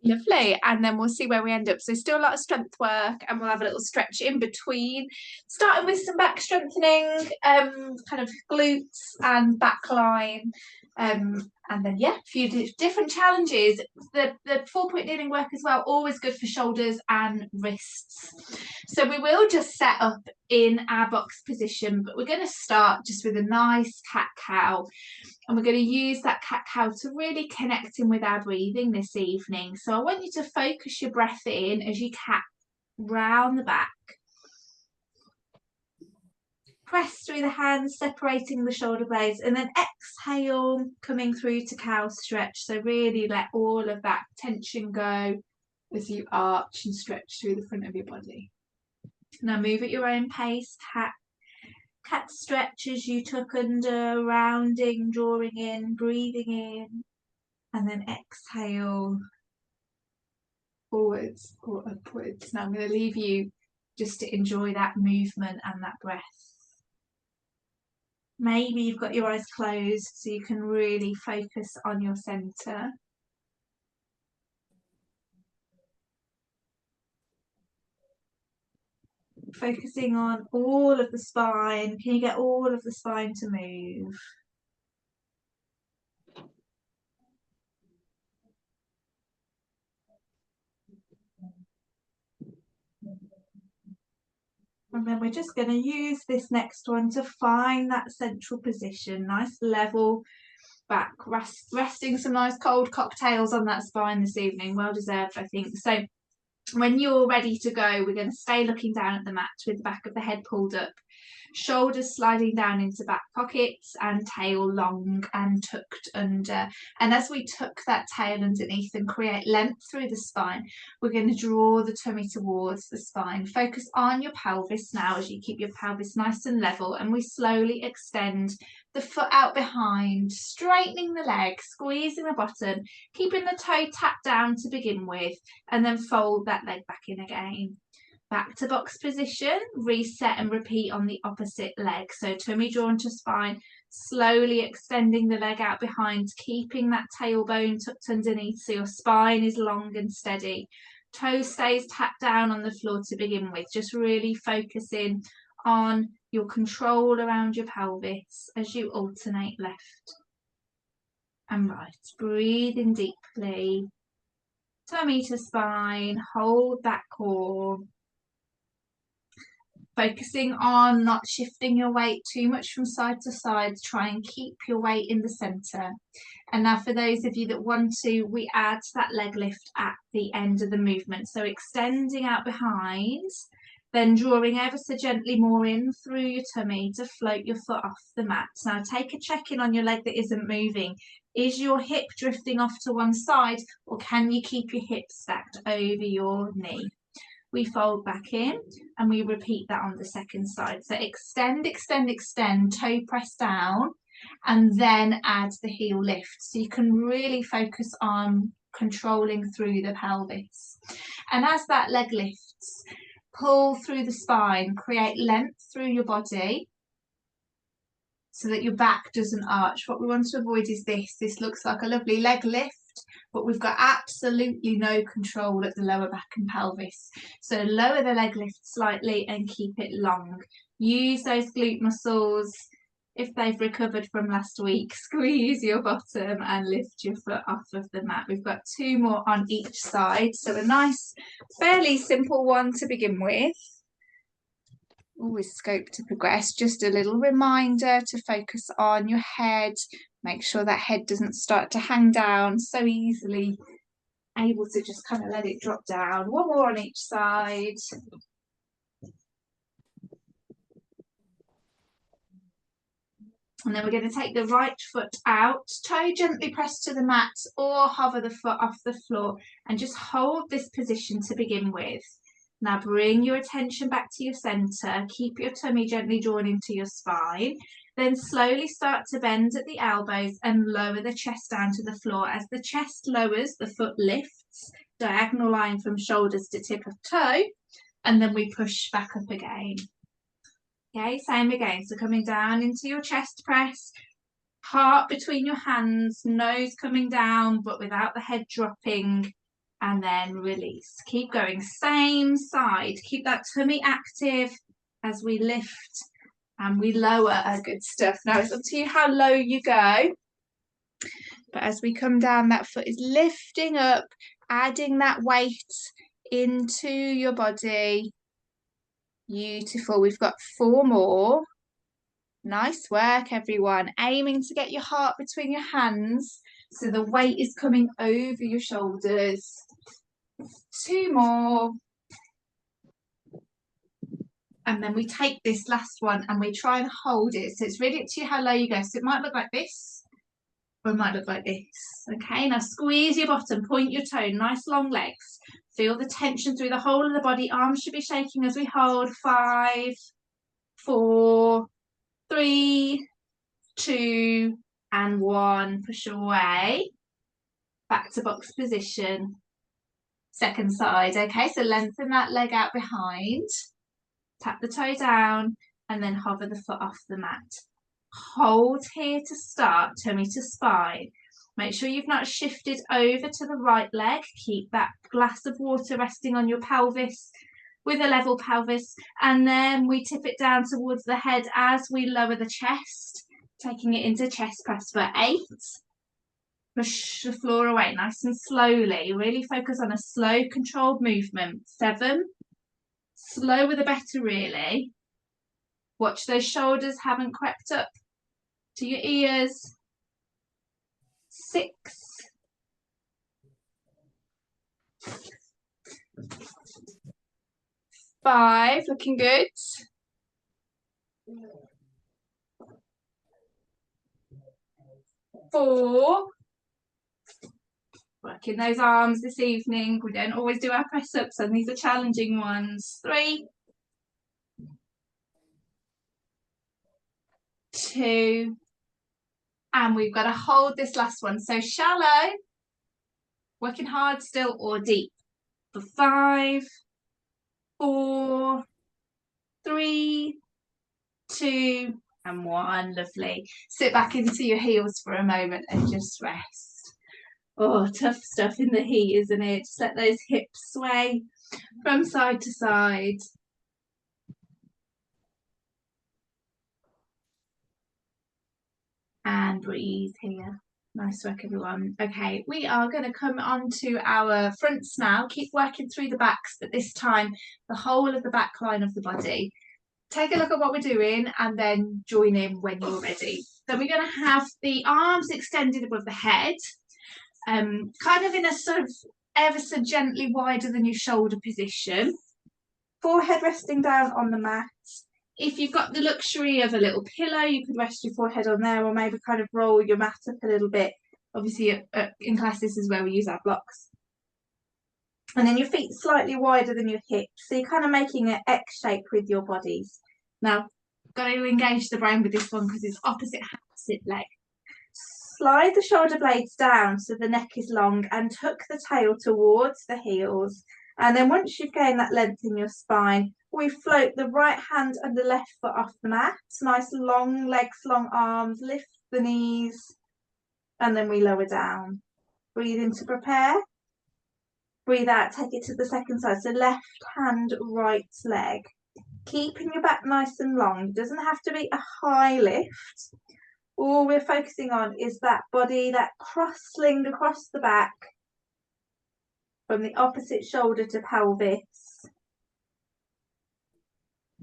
Lovely. And then we'll see where we end up. So still a lot of strength work, and we'll have a little stretch in between, starting with some back strengthening, kind of glutes and back line. And then yeah, a few different challenges. The 4-point kneeling work as well, always good for shoulders and wrists. So we will just set up in our box position, but we're going to start just with a nice cat cow. And we're going to use that cat cow to really connect in with our breathing this evening. So I want you to focus your breath in as you cat round the back. Press through the hands, separating the shoulder blades, and then exhale, coming through to cow stretch. So really let all of that tension go as you arch and stretch through the front of your body. Now move at your own pace. Cat stretch as you tuck under, rounding, drawing in, breathing in, and then exhale forwards or upwards. Now I'm going to leave you just to enjoy that movement and that breath. Maybe you've got your eyes closed so you can really focus on your center. Focusing on all of the spine. Can you get all of the spine to move? And then we're just going to use this next one to find that central position. Nice level back, resting some nice cold cocktails on that spine this evening. Well deserved, I think. So when you're ready to go, we're going to stay looking down at the mat with the back of the head pulled up, shoulders sliding down into back pockets, and tail long and tucked under. And as we tuck that tail underneath and create length through the spine, we're going to draw the tummy towards the spine. Focus on your pelvis now as you keep your pelvis nice and level, and we slowly extend the foot out behind, straightening the leg, squeezing the bottom, keeping the toe tapped down to begin with, and then fold that leg back in again. Back to box position, reset and repeat on the opposite leg. So tummy drawn to spine, slowly extending the leg out behind, keeping that tailbone tucked underneath so your spine is long and steady. Toe stays tapped down on the floor to begin with, just really focusing on your control around your pelvis as you alternate left and right. Breathing deeply. Tummy to spine, hold that core. Focusing on not shifting your weight too much from side to side. Try and keep your weight in the center. And now for those of you that want to, we add that leg lift at the end of the movement. So extending out behind, then drawing ever so gently more in through your tummy to float your foot off the mat. Now take a check-in on your leg that isn't moving. Is your hip drifting off to one side, or can you keep your hips stacked over your knee? We fold back in and we repeat that on the second side. So extend, extend, extend, toe press down, and then add the heel lift. So you can really focus on controlling through the pelvis. And as that leg lifts, pull through the spine, create length through your body so that your back doesn't arch. What we want to avoid is this. This looks like a lovely leg lift, but we've got absolutely no control at the lower back and pelvis. So lower the leg lift slightly and keep it long. Use those glute muscles. If they've recovered from last week, squeeze your bottom and lift your foot off of the mat. We've got 2 more on each side. So a nice, fairly simple one to begin with. Always scope to progress. Just a little reminder to focus on your head. Make sure that head doesn't start to hang down so easily. Able to just kind of let it drop down. 1 more on each side. And then we're going to take the right foot out, toe gently press to the mat or hover the foot off the floor, and just hold this position to begin with. Now bring your attention back to your center, keep your tummy gently drawn into your spine, then slowly start to bend at the elbows and lower the chest down to the floor. As the chest lowers, the foot lifts, diagonal line from shoulders to tip of toe, and then we push back up again. Okay, same again. So coming down into your chest press, heart between your hands, nose coming down, but without the head dropping, and then release. Keep going, same side. Keep that tummy active as we lift and we lower. Good stuff. Now it's up to you how low you go. But as we come down, that foot is lifting up, adding that weight into your body. Beautiful. We've got 4 more. Nice work, everyone. Aiming to get your heart between your hands so the weight is coming over your shoulders. 2 more. And then we take this last one and we try and hold it. So it's really up to you how low you go. So it might look like this, or it might look like this. Okay, now squeeze your bottom, point your toe, nice long legs. Feel the tension through the whole of the body. Arms should be shaking as we hold. 5, 4, 3, 2, and 1. Push away. Back to box position. Second side. Okay, so lengthen that leg out behind. Tap the toe down and then hover the foot off the mat. Hold here to start, tummy to spine. Make sure you've not shifted over to the right leg. Keep that glass of water resting on your pelvis with a level pelvis. And then we tip it down towards the head as we lower the chest, taking it into chest press for 8. Push the floor away nice and slowly. Really focus on a slow, controlled movement. 7. Slower the better, really. Watch those shoulders haven't crept up to your ears. 6. 5, looking good. 4. Working those arms this evening. We don't always do our press-ups, and these are challenging ones. 3, 2, and we've got to hold this last one. So shallow, working hard still, or deep. For 5, 4, 3, 2, and 1. Lovely. Sit back into your heels for a moment and just rest. Oh, tough stuff in the heat, isn't it? Just let those hips sway from side to side. And breathe here. Nice work, everyone. Okay, we are going to come on to our fronts now. Keep working through the backs, but this time the whole of the back line of the body. Take a look at what we're doing and then join in when you're ready. So we're going to have the arms extended above the head, kind of in a sort of ever so gently wider than your shoulder position. Forehead resting down on the mat. If you've got the luxury of a little pillow, you could rest your forehead on there, or maybe kind of roll your mat up a little bit. Obviously, in class, this is where we use our blocks. And then your feet slightly wider than your hips. So you're kind of making an X shape with your bodies. Now, got to engage the brain with this one because it's opposite leg. Slide the shoulder blades down so the neck is long and tuck the tail towards the heels. And then once you've gained that length in your spine, we float the right hand and the left foot off the mat. Nice long legs, long arms, lift the knees, and then we lower down. Breathe in to prepare. Breathe out, take it to the second side. So left hand, right leg. Keeping your back nice and long. It doesn't have to be a high lift. All we're focusing on is that body, that cross sling across the back from the opposite shoulder to pelvis.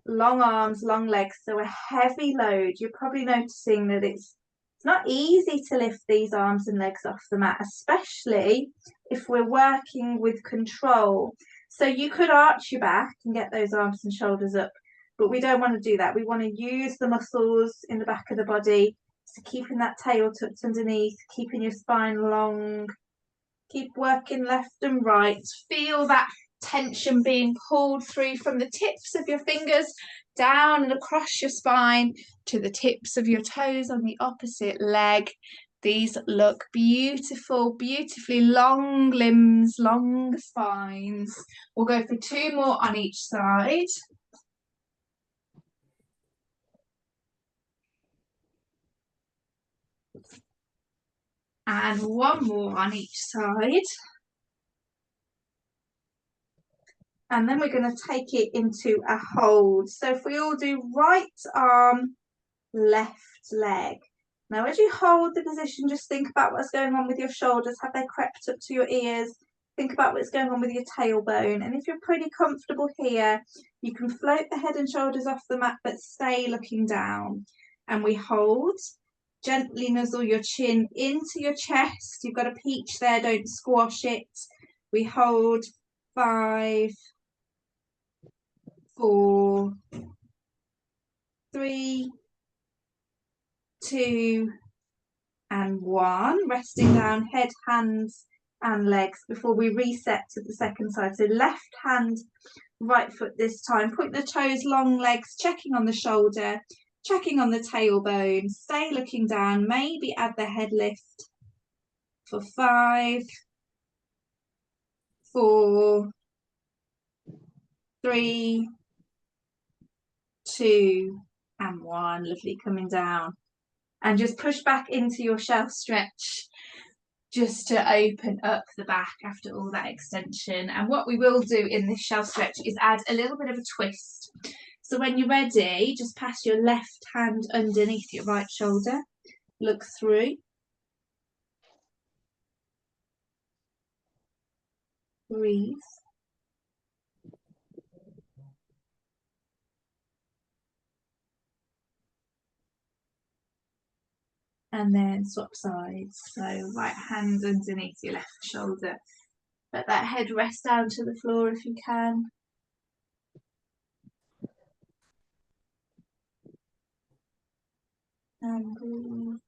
Long arms, long legs, so a heavy load. You're probably noticing that it's not easy to lift these arms and legs off the mat, especially if we're working with control. So you could arch your back and get those arms and shoulders up, but we don't want to do that. We want to use the muscles in the back of the body. So keeping that tail tucked underneath, keeping your spine long. Keep working left and right. Feel that tension being pulled through from the tips of your fingers down and across your spine to the tips of your toes on the opposite leg. These look beautiful, beautifully long limbs, long spines. We'll go for 2 more on each side. And 1 more on each side. And then we're going to take it into a hold. So if we all do right arm, left leg. Now as you hold the position, just think about what's going on with your shoulders. Have they crept up to your ears? Think about what's going on with your tailbone. And if you're pretty comfortable here, you can float the head and shoulders off the mat, but stay looking down. And we hold. Gently nuzzle your chin into your chest. You've got a peach there, don't squash it. We hold 5, 4, 3, 2, and 1. Resting down, head, hands, and legs before we reset to the second side. So left hand, right foot this time. Point the toes, long legs, checking on the shoulder, checking on the tailbone. Stay looking down. Maybe add the head lift for 5, 4, 3, 2, and 1. Lovely, coming down. And just push back into your shelf stretch just to open up the back after all that extension. And what we will do in this shelf stretch is add a little bit of a twist. So when you're ready, just pass your left hand underneath your right shoulder. Look through. Breathe. And then swap sides. So right hand underneath your left shoulder. Let that head rest down to the floor if you can. And breathe.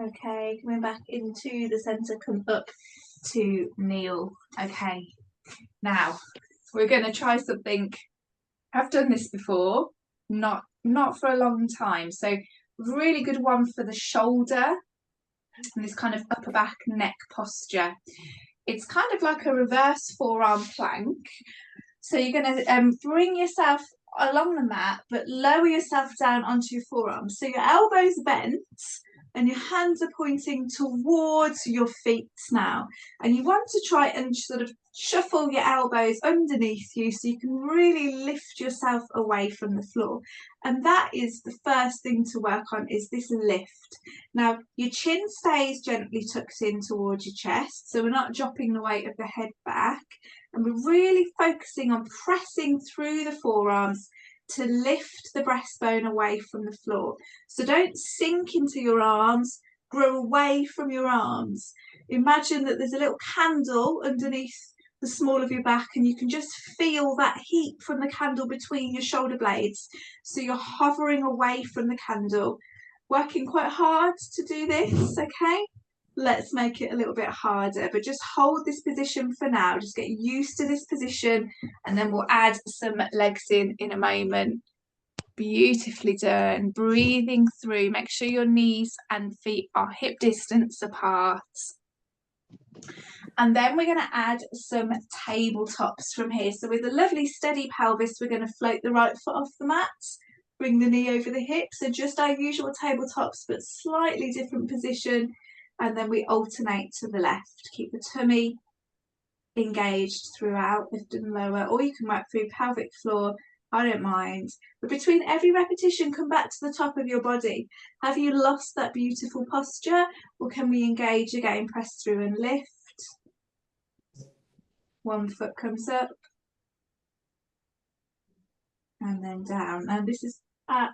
Okay, coming back into the centre, come up to kneel. Okay, now we're going to try something. I've done this before, not for a long time. So really good one for the shoulder and this kind of upper back neck posture. It's kind of like a reverse forearm plank. So you're going to bring yourself along the mat, but lower yourself down onto your forearms. So your elbows bent and your hands are pointing towards your feet now. And you want to try and sort of shuffle your elbows underneath you so you can really lift yourself away from the floor. And that is the first thing to work on, is this lift. Now, your chin stays gently tucked in towards your chest, so we're not dropping the weight of the head back. And we're really focusing on pressing through the forearms to lift the breastbone away from the floor. So don't sink into your arms, grow away from your arms. Imagine that there's a little candle underneath the small of your back and you can just feel that heat from the candle between your shoulder blades. So you're hovering away from the candle, working quite hard to do this, okay? Let's make it a little bit harder, but just hold this position for now. Just get used to this position and then we'll add some legs in a moment. Beautifully done. Breathing through. Make sure your knees and feet are hip distance apart. And then we're going to add some tabletops from here. So with a lovely steady pelvis, we're going to float the right foot off the mat. Bring the knee over the hip. So just our usual tabletops, but slightly different position. And then we alternate to the left. Keep the tummy engaged throughout, lift and lower, or you can work through pelvic floor. I don't mind. But between every repetition, come back to the top of your body. Have you lost that beautiful posture, or can we engage again? Press through and lift. One foot comes up. And then down. And this is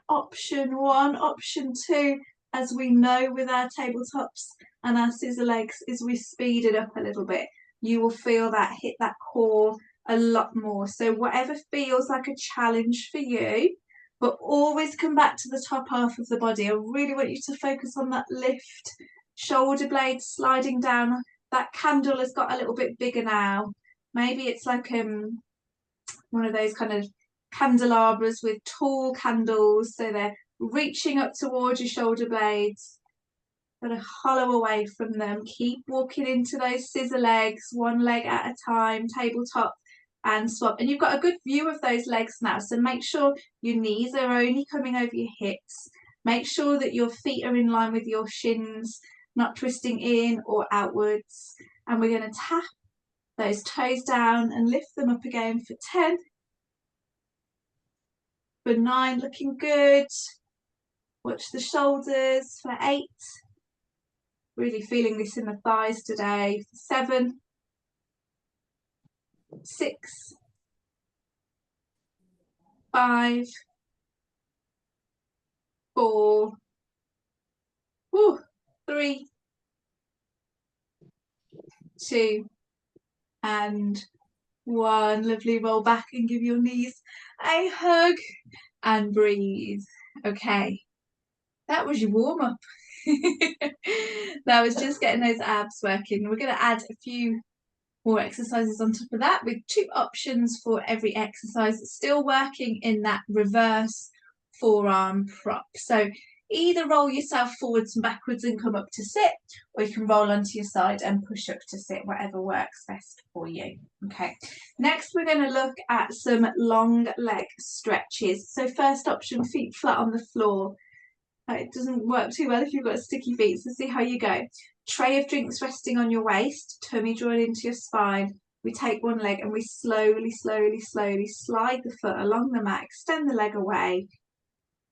option 1. Option 2, as we know with our tabletops and our scissor legs, is we speed it up a little bit. You will feel that hit that core a lot more. So whatever feels like a challenge for you, but always come back to the top half of the body. I really want you to focus on that lift, shoulder blades sliding down. That candle has got a little bit bigger now. Maybe it's like one of those kind of candelabras with tall candles, so they're reaching up towards your shoulder blades. Got to hollow away from them. Keep walking into those scissor legs, one leg at a time, tabletop and swap. And you've got a good view of those legs now, so make sure your knees are only coming over your hips. Make sure that your feet are in line with your shins not twisting in or outwards. And we're going to tap those toes down and lift them up again for 10. For 9, looking good. Watch the shoulders for 8. Really feeling this in the thighs today. For 7, 6, 5, 4, 3, 2, and 1. Lovely. Roll back and give your knees a hug and breathe. Okay, that was your warm-up. That was just getting those abs working. We're going to add a few more exercises on top of that with 2 options for every exercise. Still working in that reverse forearm prop. So either roll yourself forwards and backwards and come up to sit, or you can roll onto your side and push up to sit, whatever works best for you. Okay, next we're going to look at some long leg stretches. So first option, feet flat on the floor. It doesn't work too well if you've got sticky feet, so see how you go. Tray of drinks resting on your waist, tummy drawn into your spine. We take one leg and we slowly slide the foot along the mat, extend the leg away,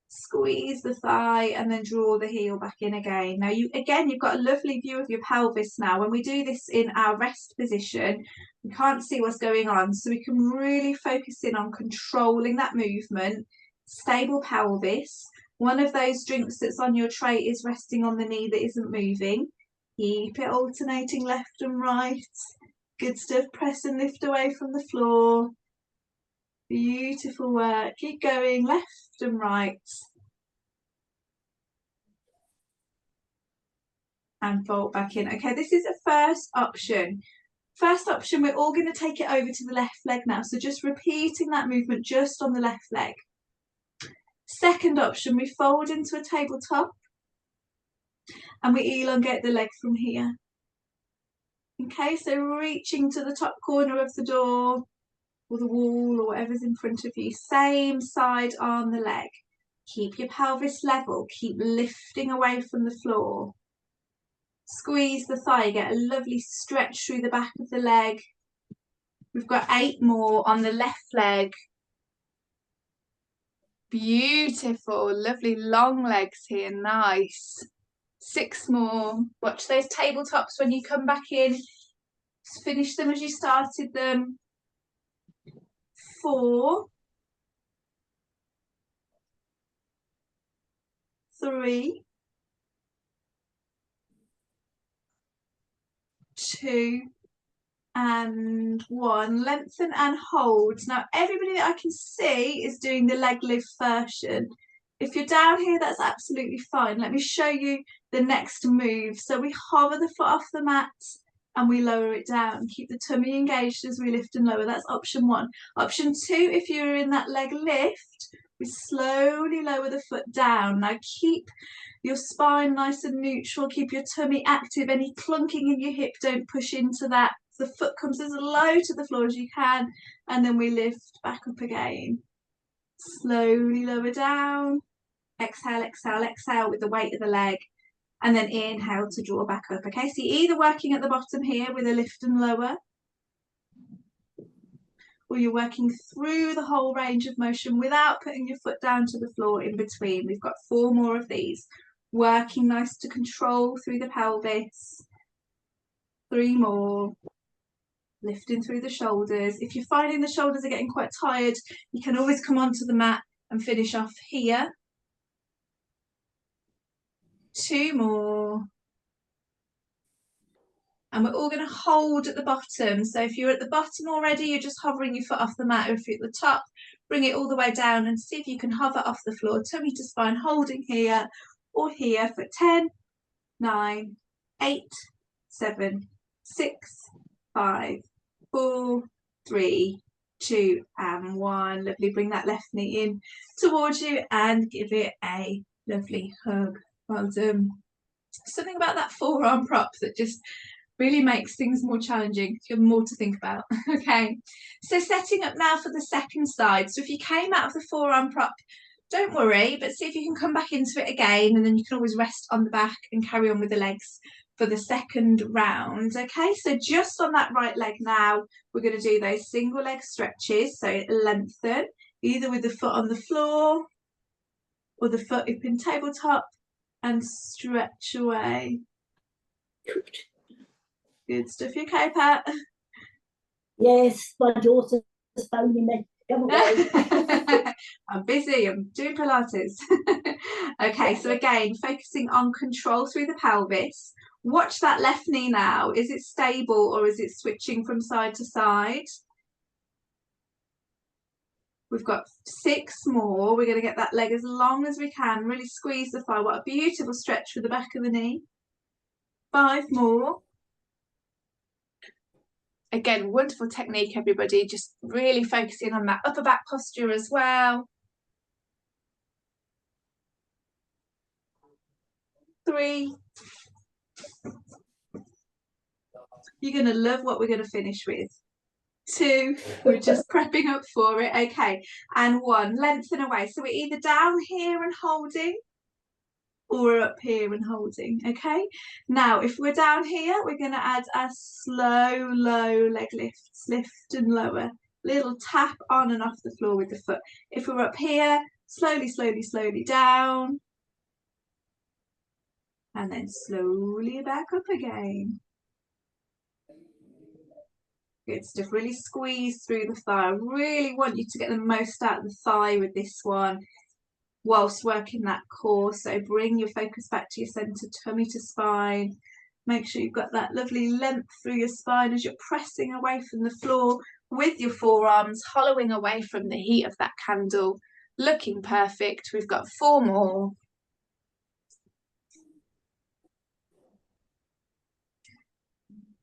squeeze the thigh and then draw the heel back in again. Now you've got a lovely view of your pelvis now. When we do this in our rest position, we can't see what's going on, so we can really focus in on controlling that movement, stable pelvis. One of those drinks that's on your tray is resting on the knee that isn't moving. Keep it alternating left and right. Good stuff. Press and lift away from the floor. Beautiful work. Keep going left and right. And fold back in. Okay, this is a first option. First option, we're all going to take it over to the left leg now. So just repeating that movement just on the left leg. Second option, we fold into a tabletop and we elongate the leg from here. Okay, so reaching to the top corner of the door or the wall or whatever's in front of you. Same side on the leg. Keep your pelvis level. Keep lifting away from the floor. Squeeze the thigh. Get a lovely stretch through the back of the leg. We've got 8 more on the left leg. Beautiful, lovely long legs here, nice. 6 more. Watch those tabletops when you come back in. Just finish them as you started them. 4, 3, 2, and 1. Lengthen and hold. Now everybody that I can see is doing the leg lift version. If you're down here, that's absolutely fine. Let me show you the next move. So we hover the foot off the mat and we lower it down. Keep the tummy engaged as we lift and lower. That's option 1. Option 2, if you're in that leg lift, we slowly lower the foot down. Now keep your spine nice and neutral. Keep your tummy active. Any clunking in your hip, don't push into that. The foot comes as low to the floor as you can, and then we lift back up again. Slowly lower down. Exhale, exhale, exhale with the weight of the leg, and then inhale to draw back up. Okay, so you're either working at the bottom here with a lift and lower, or you're working through the whole range of motion without putting your foot down to the floor in between. We've got 4 more of these. Working nice to control through the pelvis. 3 more. Lifting through the shoulders. If you're finding the shoulders are getting quite tired, you can always come onto the mat and finish off here. 2 more. And we're all going to hold at the bottom. So if you're at the bottom already, you're just hovering your foot off the mat. Or if you're at the top, bring it all the way down and see if you can hover off the floor, tummy to spine, holding here or here for 10, 9, 8, 7, 6, 5, 4, 3, 2, and 1. Lovely. Bring that left knee in towards you and give it a lovely hug. Well done. Something about that forearm prop that just really makes things more challenging. You have more to think about. Okay, so setting up now for the second side. So if you came out of the forearm prop don't worry, but see if you can come back into it again, and then you can always rest on the back and carry on with the legs for the second round. Okay, so just on that right leg now, we're going to do those single leg stretches. So lengthen, either with the foot on the floor or the foot up in tabletop, and stretch away. Good stuff. You okay, Pat? Yes, my daughter's phoning me. Come away. I'm busy, I'm doing Pilates. Okay, so again, focusing on control through the pelvis. Watch that left knee now. Is it stable or is it switching from side to side? We've got 6 more. We're going to get that leg as long as we can. Really squeeze the thigh. What a beautiful stretch for the back of the knee. 5 more. Again, wonderful technique, everybody. Just really focusing on that upper back posture as well. 3. You're going to love what we're going to finish with. 2, we're just prepping up for it. Okay, and 1, lengthen away. So we're either down here and holding, or we're up here and holding. Okay, now if we're down here, we're going to add a slow, low leg lifts, lift and lower. Little tap on and off the floor with the foot. If we're up here, slowly, slowly, slowly down. And then slowly back up again. Good stuff. Really squeeze through the thigh. I really want you to get the most out of the thigh with this one whilst working that core. So bring your focus back to your center, tummy to spine. Make sure you've got that lovely length through your spine as you're pressing away from the floor with your forearms, hollowing away from the heat of that candle. Looking perfect. We've got 4 more.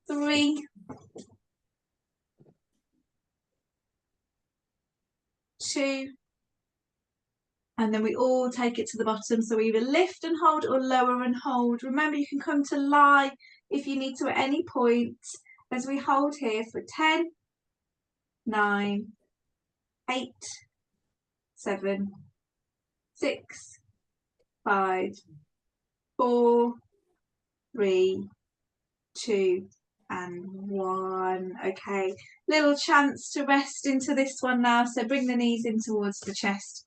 3. 2. And then we all take it to the bottom. So either lift and hold or lower and hold. Remember, you can come to lie if you need to at any point as we hold here for 10, 9, 8, 7, 6, 5, 4, 3, 2, and 1. Okay, little chance to rest into this one now. So bring the knees in towards the chest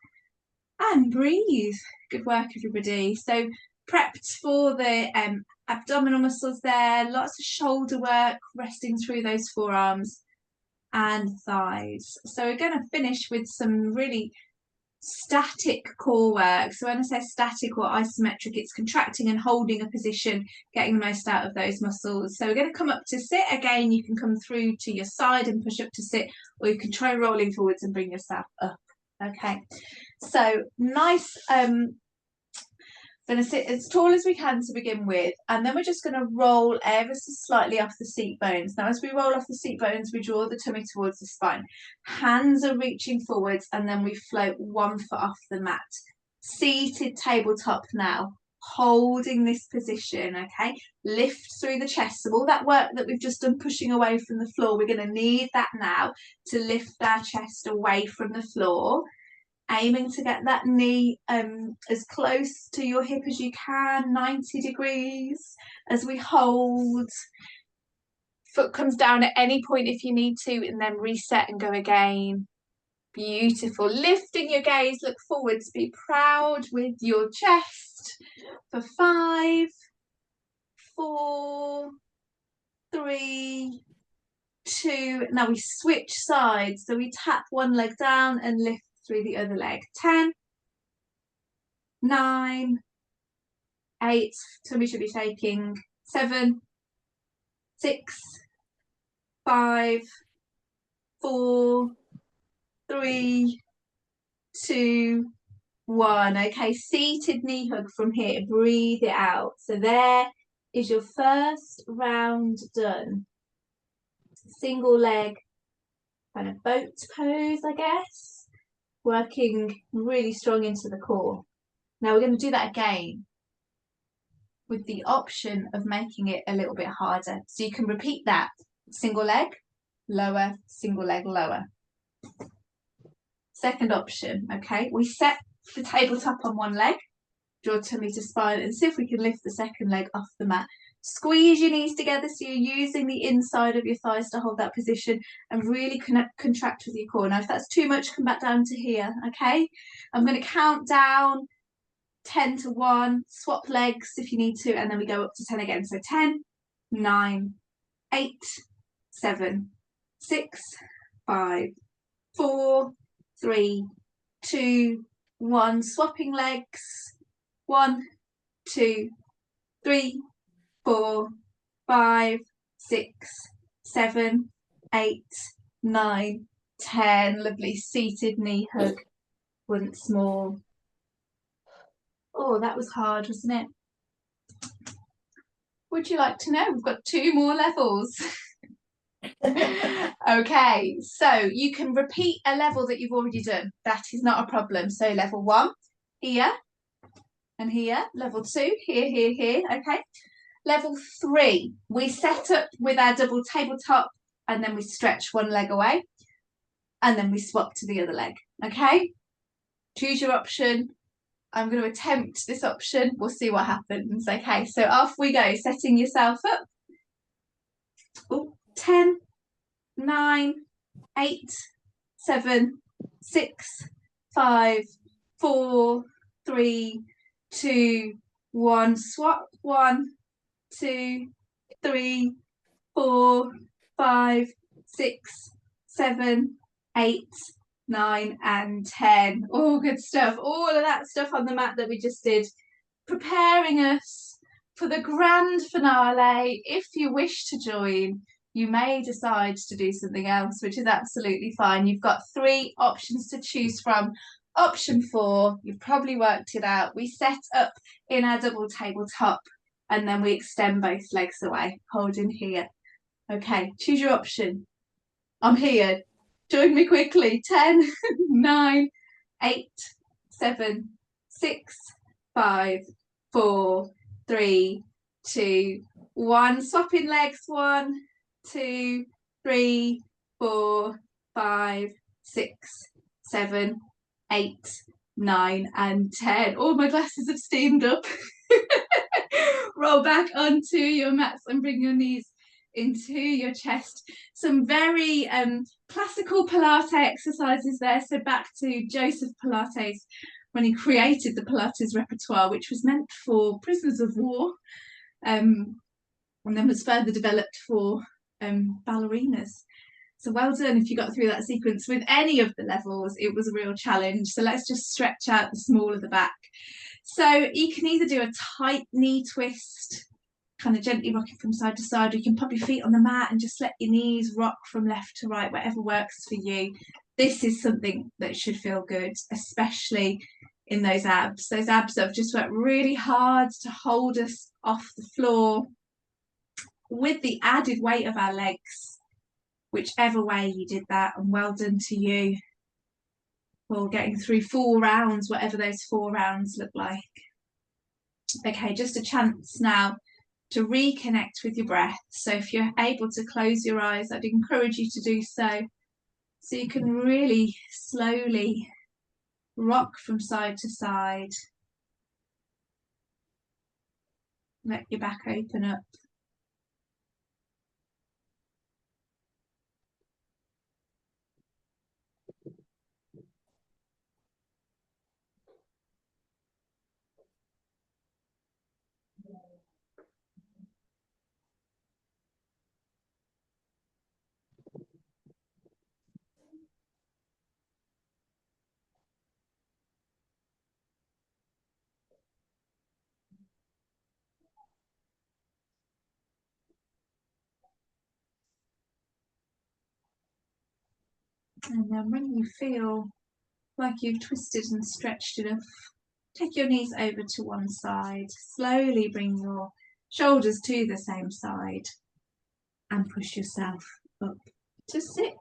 and breathe. Good work, everybody. So prepped for the abdominal muscles there. Lots of shoulder work, resting through those forearms and thighs. So we're going to finish with some really static core work. So when I say static or isometric, it's contracting and holding a position, getting the most out of those muscles. So we're going to come up to sit. Again, you can come through to your side and push up to sit, or you can try rolling forwards and bring yourself up. Okay, so nice. Going to sit as tall as we can to begin with, and then we're just going to roll ever so slightly off the seat bones. Now, as we roll off the seat bones, we draw the tummy towards the spine. Hands are reaching forwards, and then we float 1 foot off the mat. Seated tabletop now, holding this position, okay? Lift through the chest. So all that work that we've just done pushing away from the floor, we're going to need that now to lift our chest away from the floor. Aiming to get that knee as close to your hip as you can, 90 degrees, as we hold. Foot comes down at any point if you need to, and then reset and go again. Beautiful. Lifting your gaze, look forwards, be proud with your chest. For 5, 4, 3, 2. Now we switch sides. So we tap one leg down and lift through the other leg. 10, 9, 8, tummy should be shaking. 7, 6, 5, 4, 3, 2, 1. Okay, seated knee hug from here. Breathe it out. So there is your first round done. Single leg, kind of boat pose, I guess. Working really strong into the core. Now we're going to do that again with the option of making it a little bit harder. So you can repeat that. Single leg, lower, single leg, lower. Second option, okay? We set the tabletop on one leg, draw tummy to spine, and see if we can lift the second leg off the mat. Squeeze your knees together so you're using the inside of your thighs to hold that position and really contract with your core. Now, if that's too much, come back down to here, okay? I'm going to count down 10 to 1, swap legs if you need to, and then we go up to 10 again. So 10, 9, 8, 7, 6, 5, 4, 3, 2, 1. Swapping legs. 1, 2, 3, 4, 5, 6, 7, 8, 9, 10. Lovely. Seated knee hug once more. Oh, that was hard, wasn't it? Would you like to know? We've got 2 more levels. Okay, so you can repeat a level that you've already done. That is not a problem. So level 1, here and here. Level 2, here, here, here. Okay. Level 3, we set up with our double tabletop and then we stretch one leg away and then we swap to the other leg. Okay. Choose your option. I'm going to attempt this option. We'll see what happens. Okay, so off we go. Setting yourself up. Oh, 10, 9, 8, 7, 6, 5, 4, 3, 2, 1. Swap. 1, 2, 3, 4, 5, 6, 7, 8, 9 and 10. All good stuff. All of that stuff on the mat that we just did, preparing us for the grand finale. If you wish to join, you may decide to do something else, which is absolutely fine. You've got 3 options to choose from. Option 4, you've probably worked it out. We set up in our double tabletop and then we extend both legs away, holding here. Okay, choose your option. I'm here. Join me quickly. 10, 9, 8, 7, 6, 5, 4, 3, 2, 1. Swapping legs. 1, 2, 3, 4, 5, 6, 7, 8, 9 and 10. All my glasses have steamed up. Roll back onto your mats and bring your knees into your chest. Some very classical Pilates exercises there. So back to Joseph Pilates when he created the Pilates repertoire, which was meant for prisoners of war, and then was further developed for ballerinas. So well done if you got through that sequence. With any of the levels, it was a real challenge. So let's just stretch out the small of the back. So you can either do a tight knee twist, kind of gently rocking from side to side, or you can pop your feet on the mat and just let your knees rock from left to right, whatever works for you. This is something that should feel good, especially in those abs. Those abs that have just worked really hard to hold us off the floor with the added weight of our legs, whichever way you did that, and well done to you for getting through 4 rounds, whatever those 4 rounds look like. Okay, just a chance now to reconnect with your breath. So if you're able to close your eyes, I'd encourage you to do so you can really slowly rock from side to side. Let your back open up. And then when you feel like you've twisted and stretched enough, take your knees over to one side. Slowly bring your shoulders to the same side and push yourself up to sit.